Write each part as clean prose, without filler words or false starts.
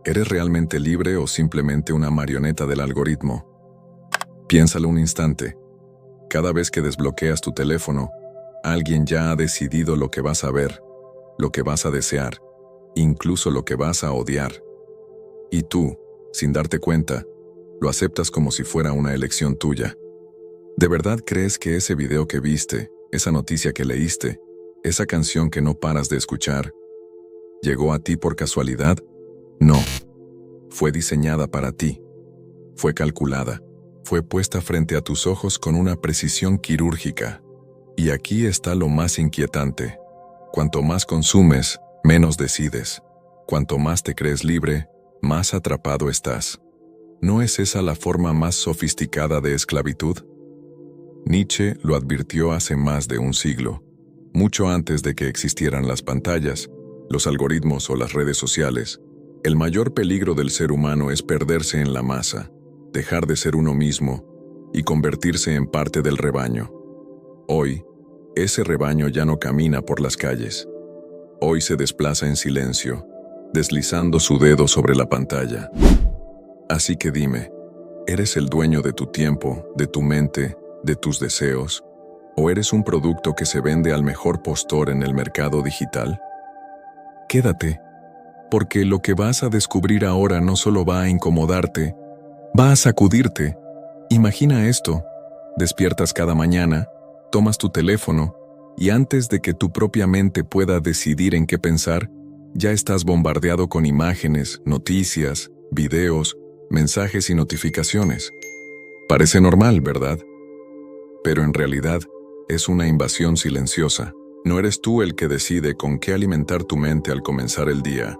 ¿Eres realmente libre o simplemente una marioneta del algoritmo? Piénsalo un instante. Cada vez que desbloqueas tu teléfono, alguien ya ha decidido lo que vas a ver, lo que vas a desear, incluso lo que vas a odiar. Y tú, sin darte cuenta, lo aceptas como si fuera una elección tuya. ¿De verdad crees que ese video que viste, esa noticia que leíste, esa canción que no paras de escuchar, llegó a ti por casualidad? No. Fue diseñada para ti. Fue calculada. Fue puesta frente a tus ojos con una precisión quirúrgica. Y aquí está lo más inquietante. Cuanto más consumes, menos decides. Cuanto más te crees libre, más atrapado estás. ¿No es esa la forma más sofisticada de esclavitud? Nietzsche lo advirtió hace más de un siglo, mucho antes de que existieran las pantallas, los algoritmos o las redes sociales. El mayor peligro del ser humano es perderse en la masa, dejar de ser uno mismo y convertirse en parte del rebaño. Hoy, ese rebaño ya no camina por las calles. Hoy se desplaza en silencio, deslizando su dedo sobre la pantalla. Así que dime, ¿eres el dueño de tu tiempo, de tu mente, de tus deseos? ¿O eres un producto que se vende al mejor postor en el mercado digital? Quédate, porque lo que vas a descubrir ahora no solo va a incomodarte, va a sacudirte. Imagina esto: despiertas cada mañana, tomas tu teléfono, y antes de que tu propia mente pueda decidir en qué pensar, ya estás bombardeado con imágenes, noticias, videos, mensajes y notificaciones. Parece normal, ¿verdad? Pero en realidad, es una invasión silenciosa. No eres tú el que decide con qué alimentar tu mente al comenzar el día.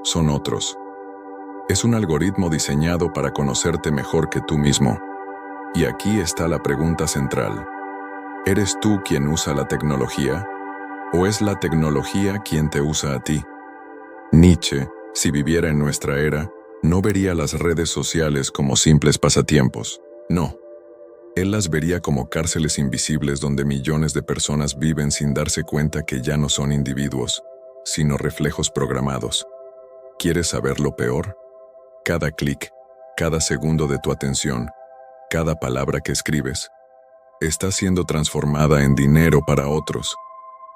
Son otros. Es un algoritmo diseñado para conocerte mejor que tú mismo. Y aquí está la pregunta central. ¿Eres tú quien usa la tecnología? ¿O es la tecnología quien te usa a ti? Nietzsche, si viviera en nuestra era, no vería las redes sociales como simples pasatiempos. No. Él las vería como cárceles invisibles donde millones de personas viven sin darse cuenta que ya no son individuos, sino reflejos programados. ¿Quieres saber lo peor? Cada clic, cada segundo de tu atención, cada palabra que escribes, está siendo transformada en dinero para otros.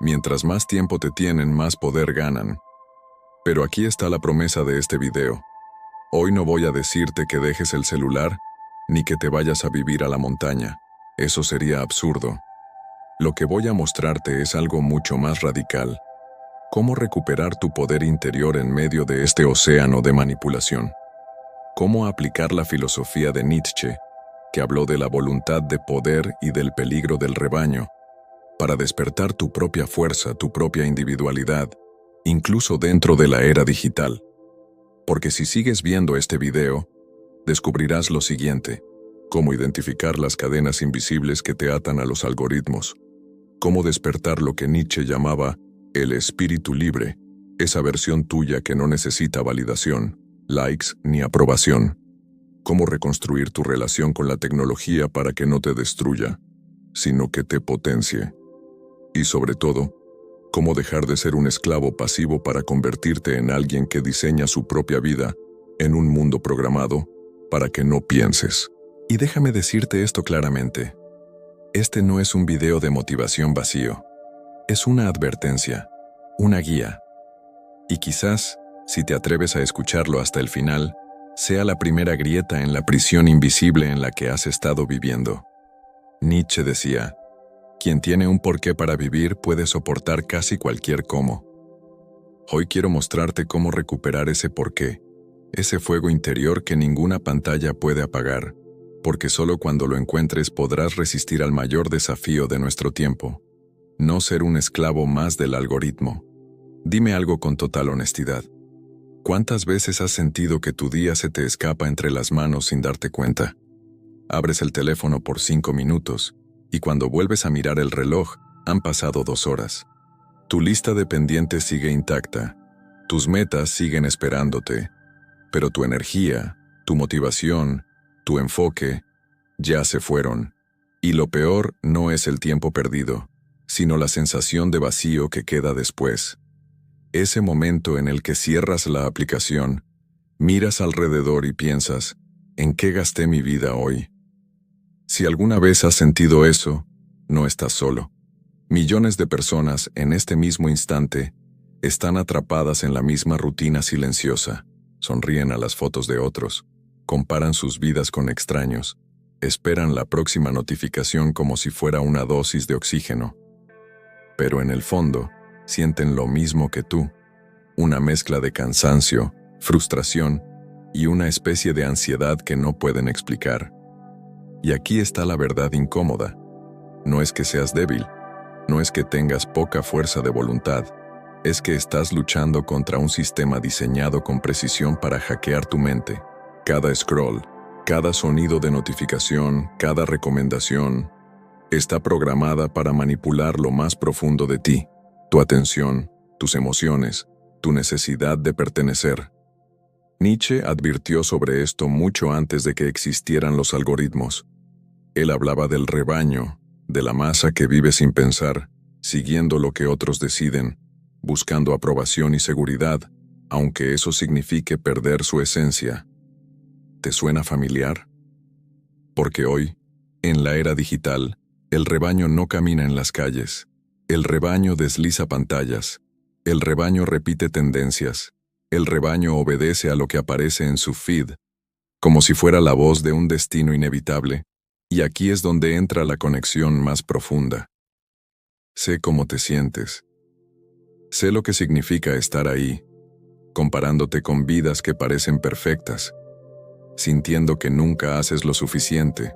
Mientras más tiempo te tienen, más poder ganan. Pero aquí está la promesa de este video. Hoy no voy a decirte que dejes el celular, ni que te vayas a vivir a la montaña. Eso sería absurdo. Lo que voy a mostrarte es algo mucho más radical. Cómo recuperar tu poder interior en medio de este océano de manipulación. Cómo aplicar la filosofía de Nietzsche, que habló de la voluntad de poder y del peligro del rebaño, para despertar tu propia fuerza, tu propia individualidad, incluso dentro de la era digital. Porque si sigues viendo este video, descubrirás lo siguiente: cómo identificar las cadenas invisibles que te atan a los algoritmos, cómo despertar lo que Nietzsche llamaba el espíritu libre, esa versión tuya que no necesita validación, likes ni aprobación, cómo reconstruir tu relación con la tecnología para que no te destruya, sino que te potencie, y sobre todo, cómo dejar de ser un esclavo pasivo para convertirte en alguien que diseña su propia vida en un mundo programado para que no pienses. Y déjame decirte esto claramente. Este no es un video de motivación vacío. Es una advertencia, una guía. Y quizás, si te atreves a escucharlo hasta el final, sea la primera grieta en la prisión invisible en la que has estado viviendo. Nietzsche decía: quien tiene un porqué para vivir puede soportar casi cualquier cómo. Hoy quiero mostrarte cómo recuperar ese porqué, ese fuego interior que ninguna pantalla puede apagar, porque solo cuando lo encuentres podrás resistir al mayor desafío de nuestro tiempo: no ser un esclavo más del algoritmo. Dime algo con total honestidad. ¿Cuántas veces has sentido que tu día se te escapa entre las manos sin darte cuenta? Abres el teléfono por 5 minutos, y cuando vuelves a mirar el reloj, han pasado 2 horas. Tu lista de pendientes sigue intacta, tus metas siguen esperándote, pero tu energía, tu motivación, tu enfoque, ya se fueron. Y lo peor no es el tiempo perdido, sino la sensación de vacío que queda después. Ese momento en el que cierras la aplicación, Miras alrededor y piensas, ¿en qué gasté mi vida hoy? Si alguna vez has sentido eso, no estás solo. Millones de personas en este mismo instante están atrapadas en la misma rutina silenciosa, sonríen a las fotos de otros, comparan sus vidas con extraños, esperan la próxima notificación como si fuera una dosis de oxígeno. Pero en el fondo, sienten lo mismo que tú, una mezcla de cansancio, frustración y una especie de ansiedad que no pueden explicar. Y aquí está la verdad incómoda. No es que seas débil, no es que tengas poca fuerza de voluntad, es que estás luchando contra un sistema diseñado con precisión para hackear tu mente. Cada scroll, cada sonido de notificación, cada recomendación, está programada para manipular lo más profundo de ti, tu atención, tus emociones, tu necesidad de pertenecer. Nietzsche advirtió sobre esto mucho antes de que existieran los algoritmos. Él hablaba del rebaño, de la masa que vive sin pensar, siguiendo lo que otros deciden, buscando aprobación y seguridad, aunque eso signifique perder su esencia. ¿Te suena familiar? Porque hoy, en la era digital, el rebaño no camina en las calles, el rebaño desliza pantallas, el rebaño repite tendencias, el rebaño obedece a lo que aparece en su feed, como si fuera la voz de un destino inevitable, y aquí es donde entra la conexión más profunda. Sé cómo te sientes. Sé lo que significa estar ahí, comparándote con vidas que parecen perfectas, sintiendo que nunca haces lo suficiente,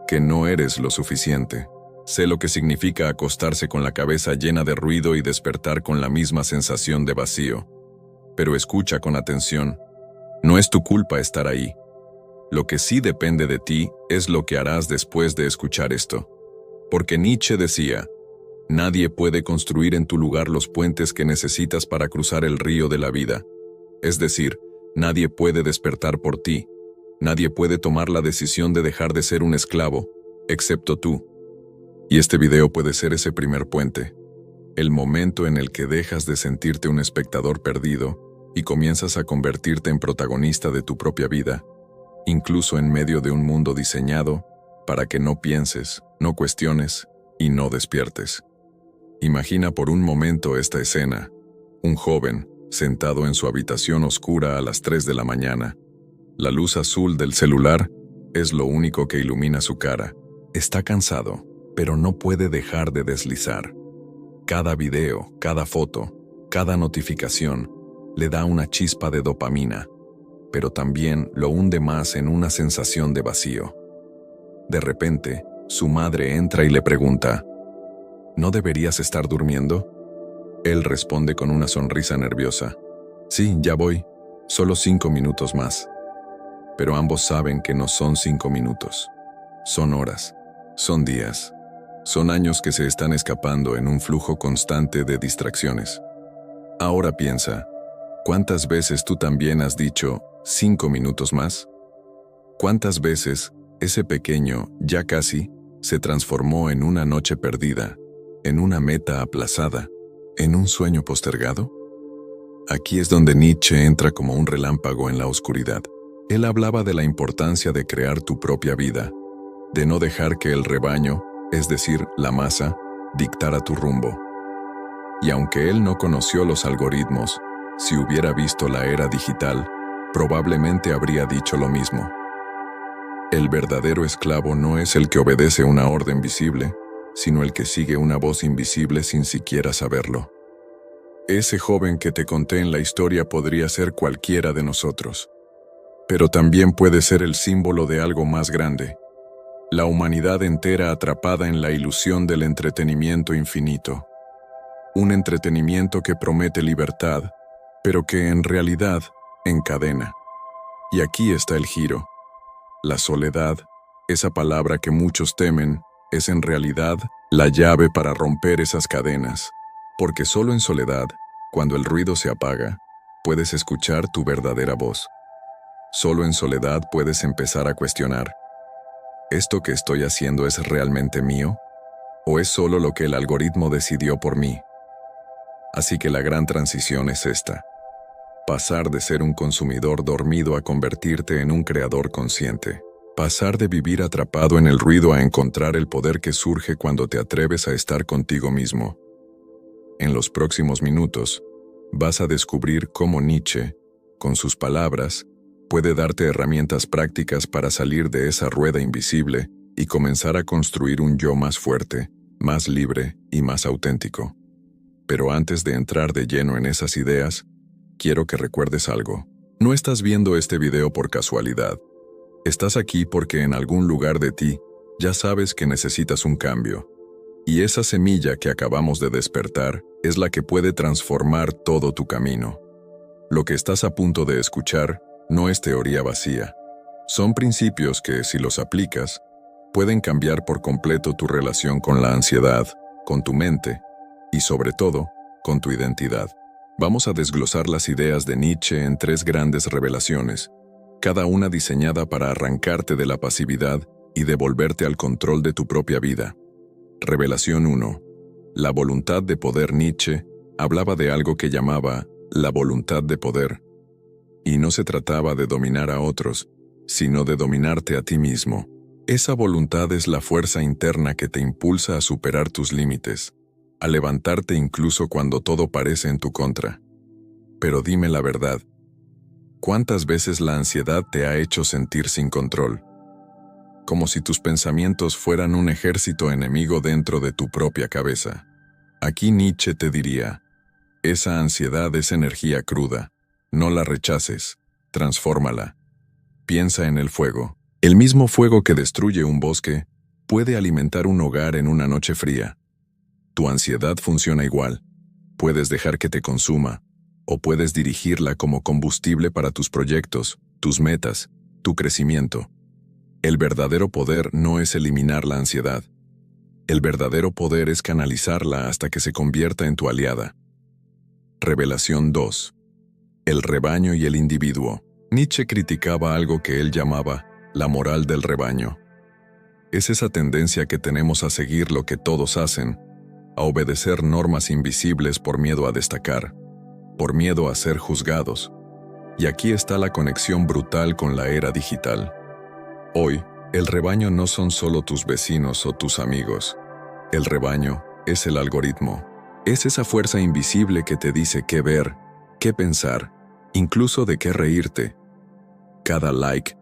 que no eres lo suficiente. Sé lo que significa acostarse con la cabeza llena de ruido y despertar con la misma sensación de vacío. Pero escucha con atención. No es tu culpa estar ahí. Lo que sí depende de ti es lo que harás después de escuchar esto. Porque Nietzsche decía, nadie puede construir en tu lugar los puentes que necesitas para cruzar el río de la vida. Es decir, nadie puede despertar por ti. Nadie puede tomar la decisión de dejar de ser un esclavo, excepto tú. Y este video puede ser ese primer puente. El momento en el que dejas de sentirte un espectador perdido y comienzas a convertirte en protagonista de tu propia vida, incluso en medio de un mundo diseñado para que no pienses, no cuestiones y no despiertes. Imagina por un momento esta escena. Un joven, sentado en su habitación oscura a las 3 de la mañana. La luz azul del celular es lo único que ilumina su cara. Está cansado, pero no puede dejar de deslizar. Cada video, cada foto, cada notificación le da una chispa de dopamina, pero también lo hunde más en una sensación de vacío. De repente, su madre entra y le pregunta, ¿no deberías estar durmiendo? Él responde con una sonrisa nerviosa, sí, ya voy, solo 5 minutos más. Pero ambos saben que no son 5 minutos, son horas, son días, son años que se están escapando en un flujo constante de distracciones. Ahora piensa, ¿cuántas veces tú también has dicho 5 minutos más? ¿Cuántas veces ese pequeño, ya casi, se transformó en una noche perdida, en una meta aplazada, en un sueño postergado? Aquí es donde Nietzsche entra como un relámpago en la oscuridad. Él hablaba de la importancia de crear tu propia vida, de no dejar que el rebaño, es decir, la masa, dictara tu rumbo. Y aunque él no conoció los algoritmos, si hubiera visto la era digital, probablemente habría dicho lo mismo. El verdadero esclavo no es el que obedece una orden visible, sino el que sigue una voz invisible sin siquiera saberlo. Ese joven que te conté en la historia podría ser cualquiera de nosotros, pero también puede ser el símbolo de algo más grande. La humanidad entera atrapada en la ilusión del entretenimiento infinito. Un entretenimiento que promete libertad, pero que en realidad encadena. Y aquí está el giro. La soledad, esa palabra que muchos temen, es en realidad la llave para romper esas cadenas. Porque solo en soledad, cuando el ruido se apaga, puedes escuchar tu verdadera voz. Solo en soledad puedes empezar a cuestionar. ¿Esto que estoy haciendo es realmente mío? ¿O es solo lo que el algoritmo decidió por mí? Así que la gran transición es esta. Pasar de ser un consumidor dormido a convertirte en un creador consciente. Pasar de vivir atrapado en el ruido a encontrar el poder que surge cuando te atreves a estar contigo mismo. En los próximos minutos, vas a descubrir cómo Nietzsche, con sus palabras, puede darte herramientas prácticas para salir de esa rueda invisible y comenzar a construir un yo más fuerte, más libre y más auténtico. Pero antes de entrar de lleno en esas ideas, quiero que recuerdes algo. No estás viendo este video por casualidad. Estás aquí porque en algún lugar de ti ya sabes que necesitas un cambio. Y esa semilla que acabamos de despertar es la que puede transformar todo tu camino. Lo que estás a punto de escuchar no es teoría vacía. Son principios que, si los aplicas, pueden cambiar por completo tu relación con la ansiedad, con tu mente y, sobre todo, con tu identidad. Vamos a desglosar las ideas de Nietzsche en 3 grandes revelaciones, cada una diseñada para arrancarte de la pasividad y devolverte al control de tu propia vida. Revelación 1. La voluntad de poder. Nietzsche hablaba de algo que llamaba la voluntad de poder. Y no se trataba de dominar a otros, sino de dominarte a ti mismo. Esa voluntad es la fuerza interna que te impulsa a superar tus límites, a levantarte incluso cuando todo parece en tu contra. Pero dime la verdad, ¿cuántas veces la ansiedad te ha hecho sentir sin control? Como si tus pensamientos fueran un ejército enemigo dentro de tu propia cabeza. Aquí Nietzsche te diría, esa ansiedad es energía cruda, no la rechaces, transfórmala. Piensa en el fuego. El mismo fuego que destruye un bosque puede alimentar un hogar en una noche fría. Tu ansiedad funciona igual. Puedes dejar que te consuma, o puedes dirigirla como combustible para tus proyectos, tus metas, tu crecimiento. El verdadero poder no es eliminar la ansiedad. El verdadero poder es canalizarla hasta que se convierta en tu aliada. Revelación 2. El rebaño y el individuo. Nietzsche criticaba algo que él llamaba la moral del rebaño. Es esa tendencia que tenemos a seguir lo que todos hacen, a obedecer normas invisibles por miedo a destacar, por miedo a ser juzgados. Y aquí está la conexión brutal con la era digital. Hoy, el rebaño no son solo tus vecinos o tus amigos. El rebaño es el algoritmo. Es esa fuerza invisible que te dice qué ver, qué pensar, incluso de qué reírte. Cada like,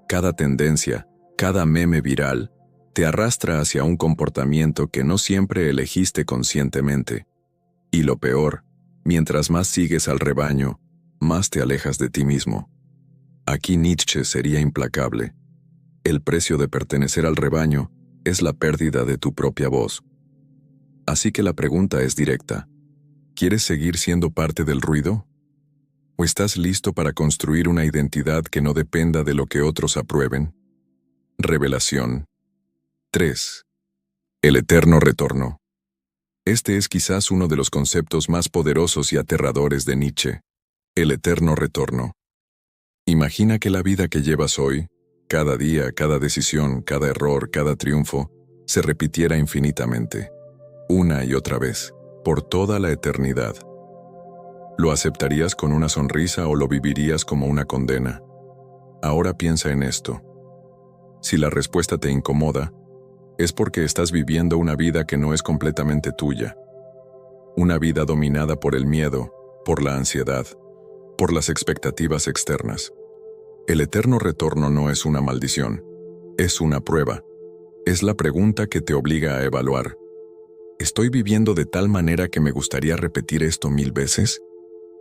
cada tendencia, cada meme viral, te arrastra hacia un comportamiento que no siempre elegiste conscientemente. Y lo peor, mientras más sigues al rebaño, más te alejas de ti mismo. Aquí Nietzsche sería implacable. El precio de pertenecer al rebaño es la pérdida de tu propia voz. Así que la pregunta es directa. ¿Quieres seguir siendo parte del ruido? ¿O estás listo para construir una identidad que no dependa de lo que otros aprueben? Revelación 3. El eterno retorno. Este es quizás uno de los conceptos más poderosos y aterradores de Nietzsche. El eterno retorno. Imagina que la vida que llevas hoy, cada día, cada decisión, cada error, cada triunfo, se repitiera infinitamente, una y otra vez, por toda la eternidad. ¿Lo aceptarías con una sonrisa o lo vivirías como una condena? Ahora piensa en esto. Si la respuesta te incomoda, es porque estás viviendo una vida que no es completamente tuya. Una vida dominada por el miedo, por la ansiedad, por las expectativas externas. El eterno retorno no es una maldición, es una prueba. Es la pregunta que te obliga a evaluar. ¿Estoy viviendo de tal manera que me gustaría repetir esto 1000 veces?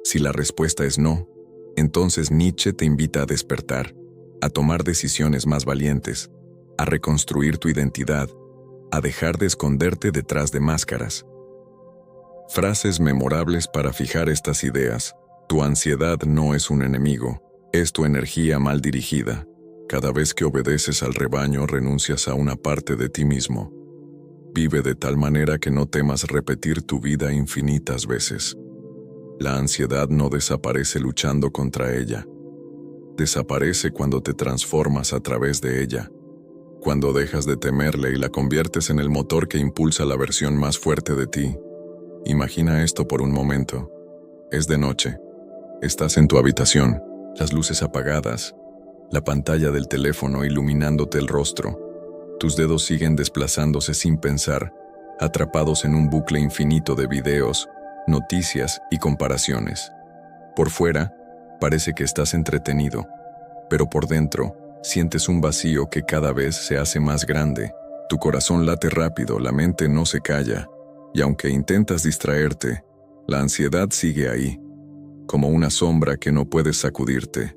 Si la respuesta es no, entonces Nietzsche te invita a despertar, a tomar decisiones más valientes, a reconstruir tu identidad, a dejar de esconderte detrás de máscaras. Frases memorables para fijar estas ideas. Tu ansiedad no es un enemigo, es tu energía mal dirigida. Cada vez que obedeces al rebaño renuncias a una parte de ti mismo. Vive de tal manera que no temas repetir tu vida infinitas veces. La ansiedad no desaparece luchando contra ella. Desaparece cuando te transformas a través de ella. Cuando dejas de temerle y la conviertes en el motor que impulsa la versión más fuerte de ti. Imagina esto por un momento. Es de noche. Estás en tu habitación, las luces apagadas, la pantalla del teléfono iluminándote el rostro. Tus dedos siguen desplazándose sin pensar, atrapados en un bucle infinito de videos, noticias y comparaciones. Por fuera, parece que estás entretenido, pero por dentro, sientes un vacío que cada vez se hace más grande. Tu corazón late rápido, la mente no se calla, y aunque intentas distraerte, la ansiedad sigue ahí, como una sombra que no puedes sacudirte.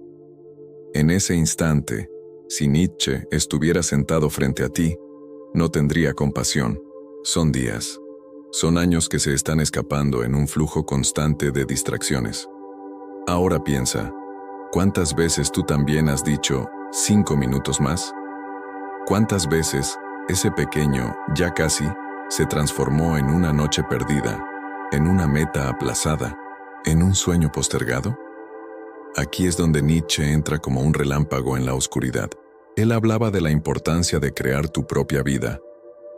En ese instante, si Nietzsche estuviera sentado frente a ti, no tendría compasión. Son días, son años que se están escapando en un flujo constante de distracciones. Ahora piensa, ¿cuántas veces tú también has dicho 5 minutos más? ¿Cuántas veces ese pequeño, ya casi, se transformó en una noche perdida, en una meta aplazada, en un sueño postergado? Aquí es donde Nietzsche entra como un relámpago en la oscuridad. Él hablaba de la importancia de crear tu propia vida,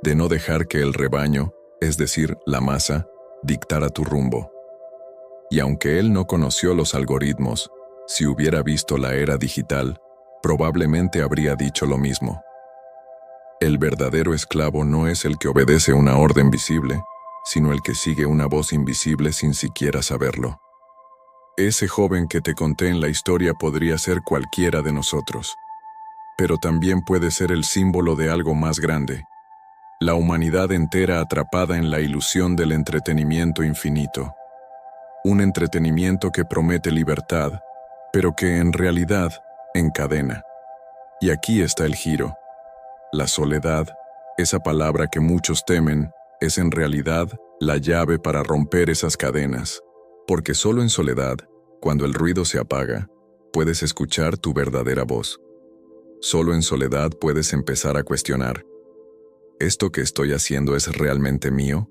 de no dejar que el rebaño, es decir, la masa, dictara tu rumbo. Y aunque él no conoció los algoritmos, si hubiera visto la era digital, probablemente habría dicho lo mismo. El verdadero esclavo no es el que obedece una orden visible, sino el que sigue una voz invisible sin siquiera saberlo. Ese joven que te conté en la historia podría ser cualquiera de nosotros, pero también puede ser el símbolo de algo más grande, la humanidad entera atrapada en la ilusión del entretenimiento infinito. Un entretenimiento que promete libertad, pero que en realidad encadena. Y aquí está el giro. La soledad, esa palabra que muchos temen, es en realidad la llave para romper esas cadenas. Porque solo en soledad, cuando el ruido se apaga, puedes escuchar tu verdadera voz. Solo en soledad puedes empezar a cuestionar, ¿esto que estoy haciendo es realmente mío?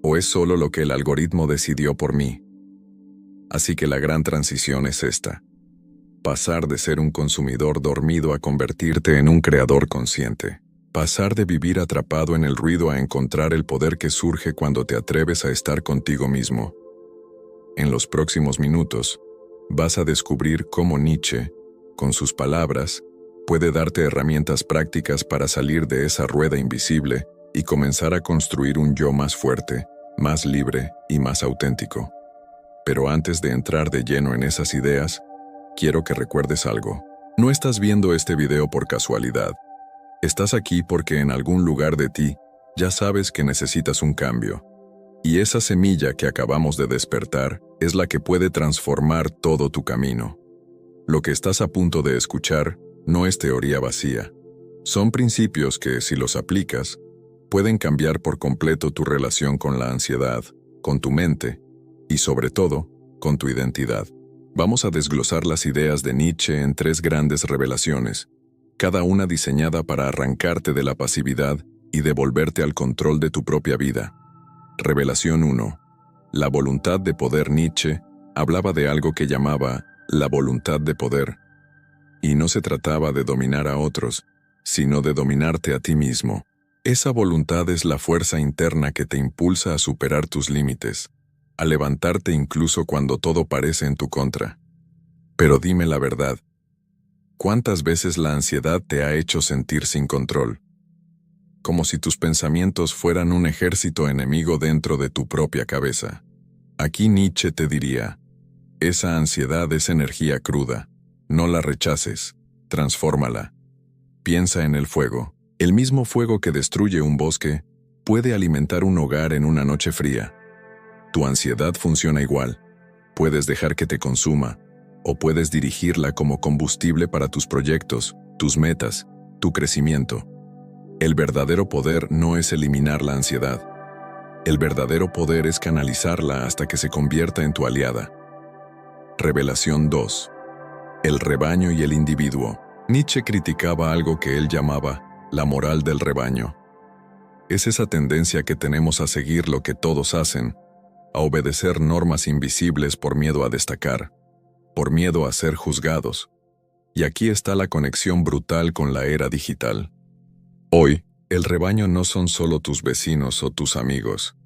¿O es solo lo que el algoritmo decidió por mí? Así que la gran transición es esta. Pasar de ser un consumidor dormido a convertirte en un creador consciente. Pasar de vivir atrapado en el ruido a encontrar el poder que surge cuando te atreves a estar contigo mismo. En los próximos minutos, vas a descubrir cómo Nietzsche, con sus palabras, puede darte herramientas prácticas para salir de esa rueda invisible y comenzar a construir un yo más fuerte, más libre y más auténtico. Pero antes de entrar de lleno en esas ideas, quiero que recuerdes algo. No estás viendo este video por casualidad. Estás aquí porque en algún lugar de ti ya sabes que necesitas un cambio. Y esa semilla que acabamos de despertar es la que puede transformar todo tu camino. Lo que estás a punto de escuchar no es teoría vacía. Son principios que, si los aplicas, pueden cambiar por completo tu relación con la ansiedad, con tu mente y, sobre todo, con tu identidad. Vamos a desglosar las ideas de Nietzsche en 3 grandes revelaciones, cada una diseñada para arrancarte de la pasividad y devolverte al control de tu propia vida. Revelación 1. La voluntad de poder. Nietzsche hablaba de algo que llamaba la voluntad de poder. Y no se trataba de dominar a otros, sino de dominarte a ti mismo. Esa voluntad es la fuerza interna que te impulsa a superar tus límites, a levantarte incluso cuando todo parece en tu contra. Pero dime la verdad, ¿cuántas veces la ansiedad te ha hecho sentir sin control? Como si tus pensamientos fueran un ejército enemigo dentro de tu propia cabeza. Aquí Nietzsche te diría, esa ansiedad es energía cruda, no la rechaces, transfórmala. Piensa en el fuego. El mismo fuego que destruye un bosque puede alimentar un hogar en una noche fría. Tu ansiedad funciona igual. Puedes dejar que te consuma, o puedes dirigirla como combustible para tus proyectos, tus metas, tu crecimiento. El verdadero poder no es eliminar la ansiedad. El verdadero poder es canalizarla hasta que se convierta en tu aliada. Revelación 2. El rebaño y el individuo. Nietzsche criticaba algo que él llamaba la moral del rebaño. Es esa tendencia que tenemos a seguir lo que todos hacen, a obedecer normas invisibles por miedo a destacar, por miedo a ser juzgados. Y aquí está la conexión brutal con la era digital. Hoy, el rebaño no son solo tus vecinos o tus amigos.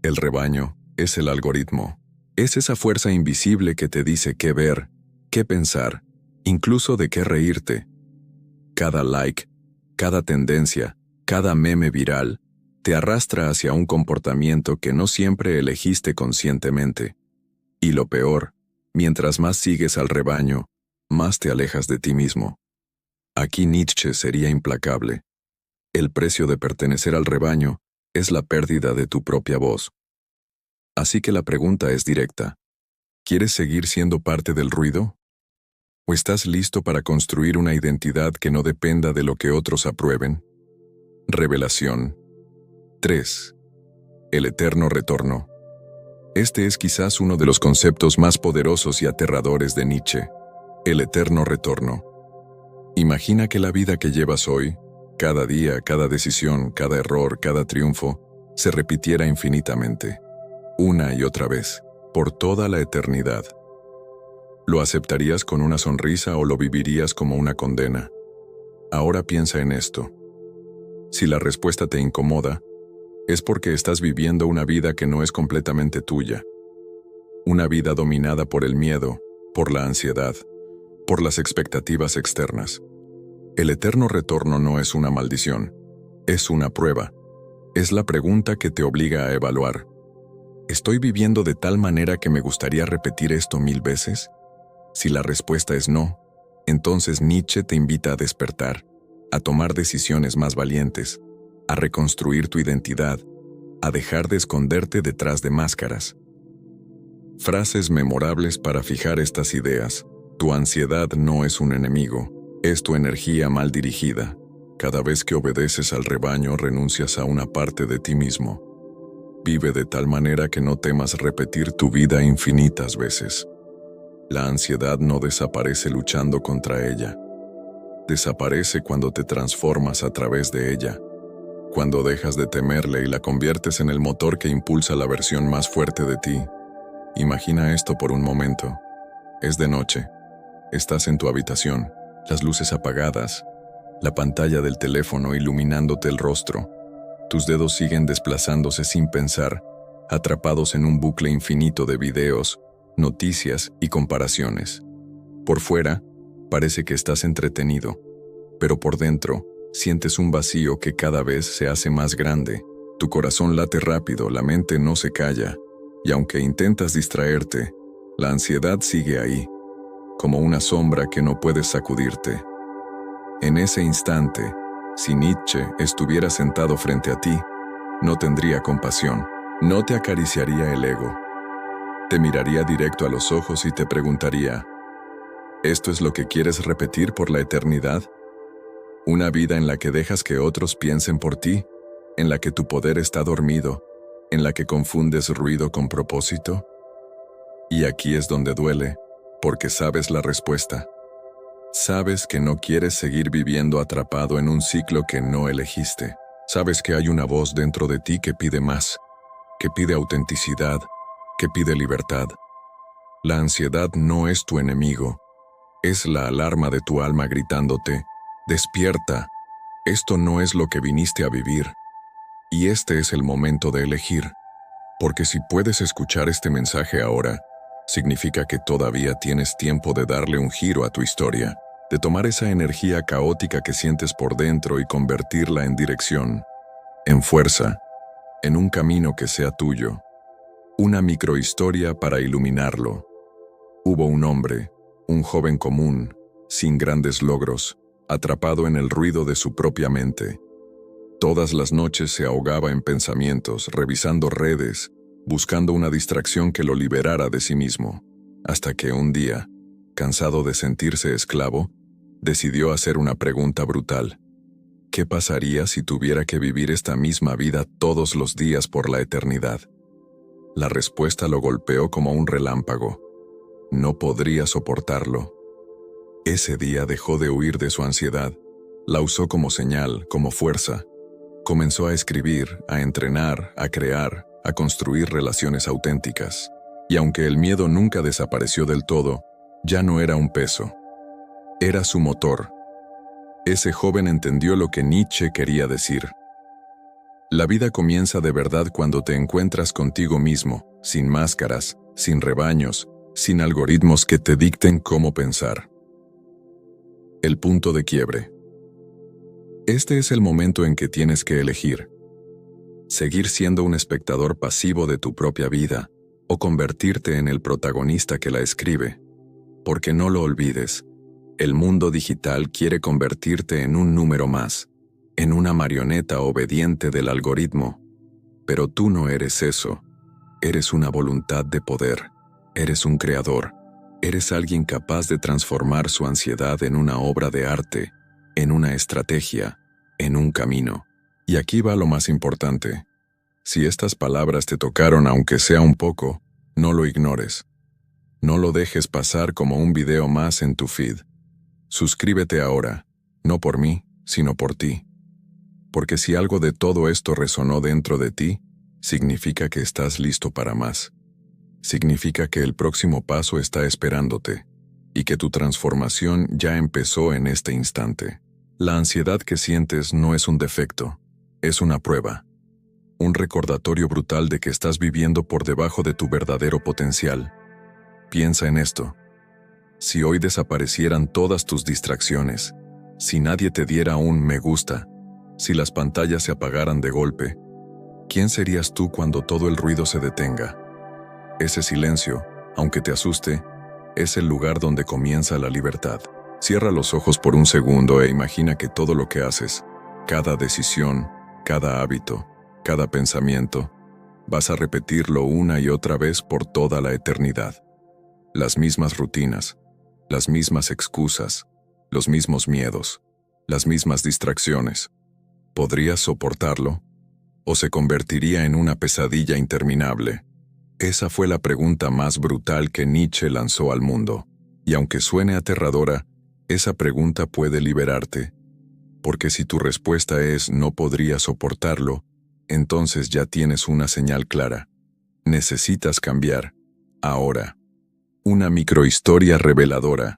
El rebaño es el algoritmo. Es esa fuerza invisible que te dice qué ver, qué pensar, incluso de qué reírte. Cada like, cada tendencia, cada meme viral, te arrastra hacia un comportamiento que no siempre elegiste conscientemente. Y lo peor, mientras más sigues al rebaño, más te alejas de ti mismo. Aquí Nietzsche sería implacable. El precio de pertenecer al rebaño es la pérdida de tu propia voz. Así que la pregunta es directa. ¿Quieres seguir siendo parte del ruido? ¿O estás listo para construir una identidad que no dependa de lo que otros aprueben? Revelación 3. El eterno retorno. Este es quizás uno de los conceptos más poderosos y aterradores de Nietzsche. El eterno retorno. Imagina que la vida que llevas hoy, cada día, cada decisión, cada error, cada triunfo, se repitiera infinitamente, una y otra vez, por toda la eternidad. ¿Lo aceptarías con una sonrisa o lo vivirías como una condena? Ahora piensa en esto. Si la respuesta te incomoda, es porque estás viviendo una vida que no es completamente tuya. Una vida dominada por el miedo, por la ansiedad, por las expectativas externas. El eterno retorno no es una maldición, es una prueba. Es la pregunta que te obliga a evaluar. ¿Estoy viviendo de tal manera que me gustaría repetir esto 1000 veces? Si la respuesta es no, entonces Nietzsche te invita a despertar, a tomar decisiones más valientes, a reconstruir tu identidad, a dejar de esconderte detrás de máscaras. Frases memorables para fijar estas ideas. Tu ansiedad no es un enemigo, es tu energía mal dirigida. Cada vez que obedeces al rebaño renuncias a una parte de ti mismo. Vive de tal manera que no temas repetir tu vida infinitas veces. La ansiedad no desaparece luchando contra ella. Desaparece cuando te transformas a través de ella. Cuando dejas de temerle y la conviertes en el motor que impulsa la versión más fuerte de ti. Imagina esto por un momento. Es de noche. Estás en tu habitación, las luces apagadas, la pantalla del teléfono iluminándote el rostro. Tus dedos siguen desplazándose sin pensar, atrapados en un bucle infinito de videos, noticias y comparaciones. Por fuera, parece que estás entretenido, pero por dentro, sientes un vacío que cada vez se hace más grande. Tu corazón late rápido, la mente no se calla, y aunque intentas distraerte, la ansiedad sigue ahí, como una sombra que no puedes sacudirte. En ese instante, si Nietzsche estuviera sentado frente a ti, no tendría compasión, no te acariciaría el ego. Te miraría directo a los ojos y te preguntaría, ¿esto es lo que quieres repetir por la eternidad? ¿Una vida en la que dejas que otros piensen por ti? ¿En la que tu poder está dormido? ¿En la que confundes ruido con propósito? Y aquí es donde duele, porque sabes la respuesta. Sabes que no quieres seguir viviendo atrapado en un ciclo que no elegiste. Sabes que hay una voz dentro de ti que pide más, que pide autenticidad, que pide libertad. La ansiedad no es tu enemigo, es la alarma de tu alma gritándote, despierta, esto no es lo que viniste a vivir. Y este es el momento de elegir, porque si puedes escuchar este mensaje ahora, significa que todavía tienes tiempo de darle un giro a tu historia, de tomar esa energía caótica que sientes por dentro y convertirla en dirección, en fuerza, en un camino que sea tuyo. Una microhistoria para iluminarlo. Hubo un hombre, un joven común, sin grandes logros, atrapado en el ruido de su propia mente. Todas las noches se ahogaba en pensamientos, revisando redes, buscando una distracción que lo liberara de sí mismo, hasta que un día, cansado de sentirse esclavo, decidió hacer una pregunta brutal. ¿Qué pasaría si tuviera que vivir esta misma vida todos los días por la eternidad? La respuesta lo golpeó como un relámpago. No podría soportarlo. Ese día dejó de huir de su ansiedad, la usó como señal, como fuerza. Comenzó a escribir, a entrenar, a crear, a construir relaciones auténticas. Y aunque el miedo nunca desapareció del todo, ya no era un peso. Era su motor. Ese joven entendió lo que Nietzsche quería decir. La vida comienza de verdad cuando te encuentras contigo mismo, sin máscaras, sin rebaños, sin algoritmos que te dicten cómo pensar. El punto de quiebre. Este es el momento en que tienes que elegir. Seguir siendo un espectador pasivo de tu propia vida o convertirte en el protagonista que la escribe. Porque no lo olvides, el mundo digital quiere convertirte en un número más, en una marioneta obediente del algoritmo. Pero tú no eres eso. Eres una voluntad de poder. Eres un creador. Eres alguien capaz de transformar su ansiedad en una obra de arte, en una estrategia, en un camino. Y aquí va lo más importante. Si estas palabras te tocaron aunque sea un poco, no lo ignores. No lo dejes pasar como un video más en tu feed. Suscríbete ahora, no por mí, sino por ti. Porque si algo de todo esto resonó dentro de ti, significa que estás listo para más. Significa que el próximo paso está esperándote y que tu transformación ya empezó en este instante. La ansiedad que sientes no es un defecto, es una prueba. Un recordatorio brutal de que estás viviendo por debajo de tu verdadero potencial. Piensa en esto. Si hoy desaparecieran todas tus distracciones, si nadie te diera un me gusta, si las pantallas se apagaran de golpe, ¿quién serías tú cuando todo el ruido se detenga? Ese silencio, aunque te asuste, es el lugar donde comienza la libertad. Cierra los ojos por un segundo e imagina que todo lo que haces, cada decisión, cada hábito, cada pensamiento, vas a repetirlo una y otra vez por toda la eternidad. Las mismas rutinas, las mismas excusas, los mismos miedos, las mismas distracciones. ¿Podrías soportarlo? ¿O se convertiría en una pesadilla interminable? Esa fue la pregunta más brutal que Nietzsche lanzó al mundo. Y aunque suene aterradora, esa pregunta puede liberarte. Porque si tu respuesta es no podría soportarlo, entonces ya tienes una señal clara. Necesitas cambiar. Ahora. Una microhistoria reveladora.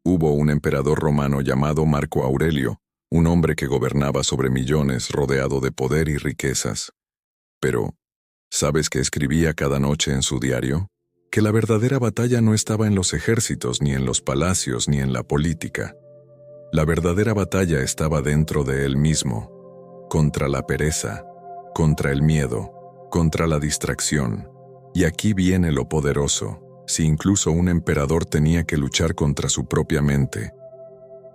Hubo un emperador romano llamado Marco Aurelio, un hombre que gobernaba sobre millones rodeado de poder y riquezas. Pero, ¿sabes qué escribía cada noche en su diario? Que la verdadera batalla no estaba en los ejércitos, ni en los palacios, ni en la política. La verdadera batalla estaba dentro de él mismo, contra la pereza, contra el miedo, contra la distracción. Y aquí viene lo poderoso. Si incluso un emperador tenía que luchar contra su propia mente,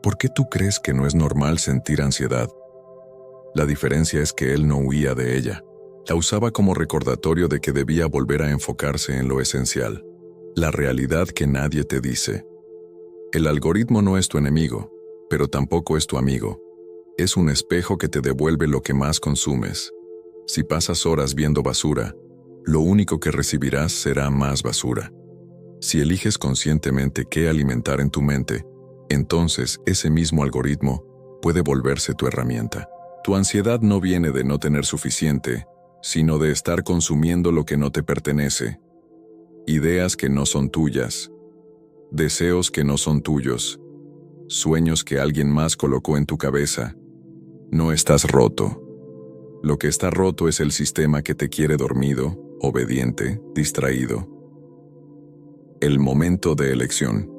¿por qué tú crees que no es normal sentir ansiedad? La diferencia es que él no huía de ella. La usaba como recordatorio de que debía volver a enfocarse en lo esencial, la realidad que nadie te dice. El algoritmo no es tu enemigo, pero tampoco es tu amigo. Es un espejo que te devuelve lo que más consumes. Si pasas horas viendo basura, lo único que recibirás será más basura. Si eliges conscientemente qué alimentar en tu mente, entonces ese mismo algoritmo puede volverse tu herramienta. Tu ansiedad no viene de no tener suficiente, sino de estar consumiendo lo que no te pertenece. Ideas que no son tuyas, deseos que no son tuyos, sueños que alguien más colocó en tu cabeza. No estás roto. Lo que está roto es el sistema que te quiere dormido, obediente, distraído. El momento de elección.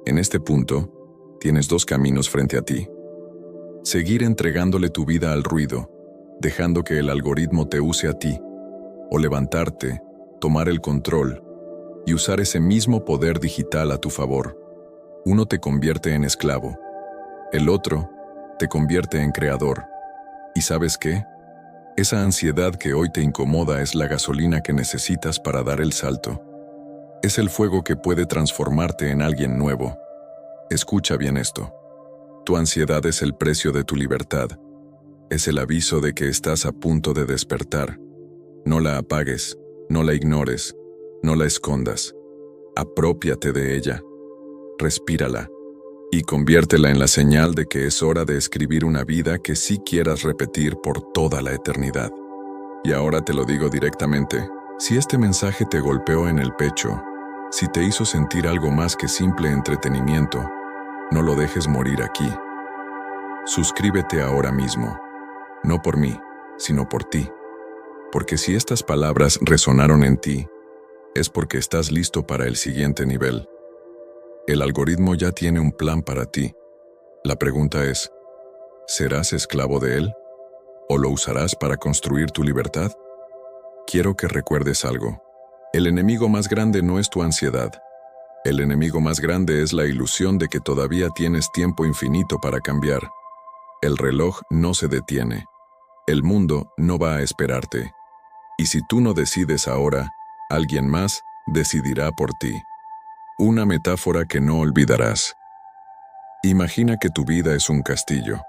En este punto, tienes dos caminos frente a ti. Seguir entregándole tu vida al ruido, dejando que el algoritmo te use a ti, o levantarte, tomar el control y usar ese mismo poder digital a tu favor. Uno te convierte en esclavo, el otro te convierte en creador. ¿Y sabes qué? Esa ansiedad que hoy te incomoda es la gasolina que necesitas para dar el salto. Es el fuego que puede transformarte en alguien nuevo. Escucha bien esto. Tu ansiedad es el precio de tu libertad. Es el aviso de que estás a punto de despertar. No la apagues, no la ignores, no la escondas. Aprópiate de ella. Respírala y conviértela en la señal de que es hora de escribir una vida que sí quieras repetir por toda la eternidad. Y ahora te lo digo directamente, si este mensaje te golpeó en el pecho, si te hizo sentir algo más que simple entretenimiento, no lo dejes morir aquí. Suscríbete ahora mismo, no por mí, sino por ti. Porque si estas palabras resonaron en ti, es porque estás listo para el siguiente nivel. El algoritmo ya tiene un plan para ti. La pregunta es, ¿serás esclavo de él? ¿O lo usarás para construir tu libertad? Quiero que recuerdes algo. El enemigo más grande no es tu ansiedad. El enemigo más grande es la ilusión de que todavía tienes tiempo infinito para cambiar. El reloj no se detiene. El mundo no va a esperarte. Y si tú no decides ahora, alguien más decidirá por ti. Una metáfora que no olvidarás. Imagina que tu vida es un castillo.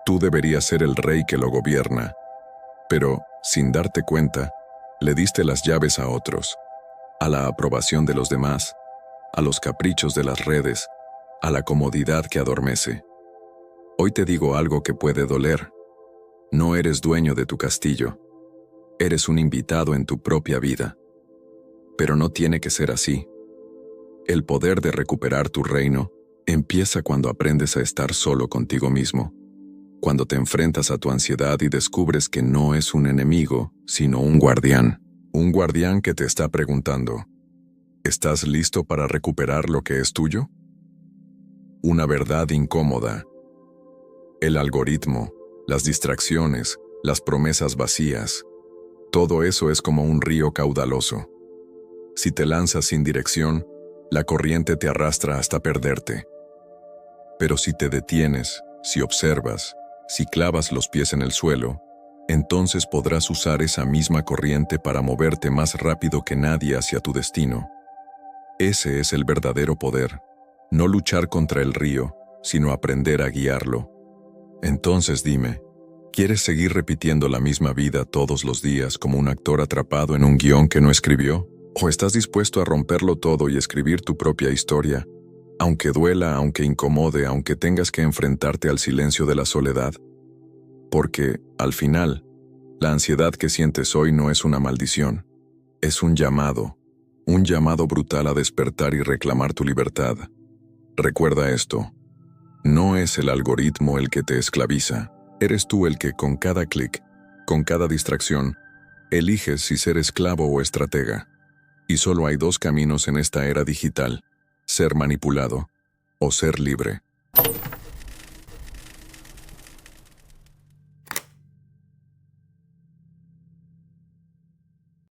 Tú deberías ser el rey que lo gobierna. Pero, sin darte cuenta, le diste las llaves a otros. A la aprobación de los demás, a los caprichos de las redes, a la comodidad que adormece. Hoy te digo algo que puede doler. No eres dueño de tu castillo. Eres un invitado en tu propia vida. Pero no tiene que ser así. El poder de recuperar tu reino empieza cuando aprendes a estar solo contigo mismo. Cuando te enfrentas a tu ansiedad y descubres que no es un enemigo, sino un guardián. Un guardián que te está preguntando, ¿estás listo para recuperar lo que es tuyo? Una verdad incómoda. El algoritmo, las distracciones, las promesas vacías, todo eso es como un río caudaloso. Si te lanzas sin dirección, la corriente te arrastra hasta perderte. Pero si te detienes, si observas, si clavas los pies en el suelo, entonces podrás usar esa misma corriente para moverte más rápido que nadie hacia tu destino. Ese es el verdadero poder. No luchar contra el río, sino aprender a guiarlo. Entonces dime, ¿quieres seguir repitiendo la misma vida todos los días como un actor atrapado en un guión que no escribió? ¿O estás dispuesto a romperlo todo y escribir tu propia historia, aunque duela, aunque incomode, aunque tengas que enfrentarte al silencio de la soledad? Porque, al final, la ansiedad que sientes hoy no es una maldición, es un llamado brutal a despertar y reclamar tu libertad. Recuerda esto, no es el algoritmo el que te esclaviza, eres tú el que con cada clic, con cada distracción, eliges si ser esclavo o estratega. Y solo hay dos caminos en esta era digital, ser manipulado o ser libre.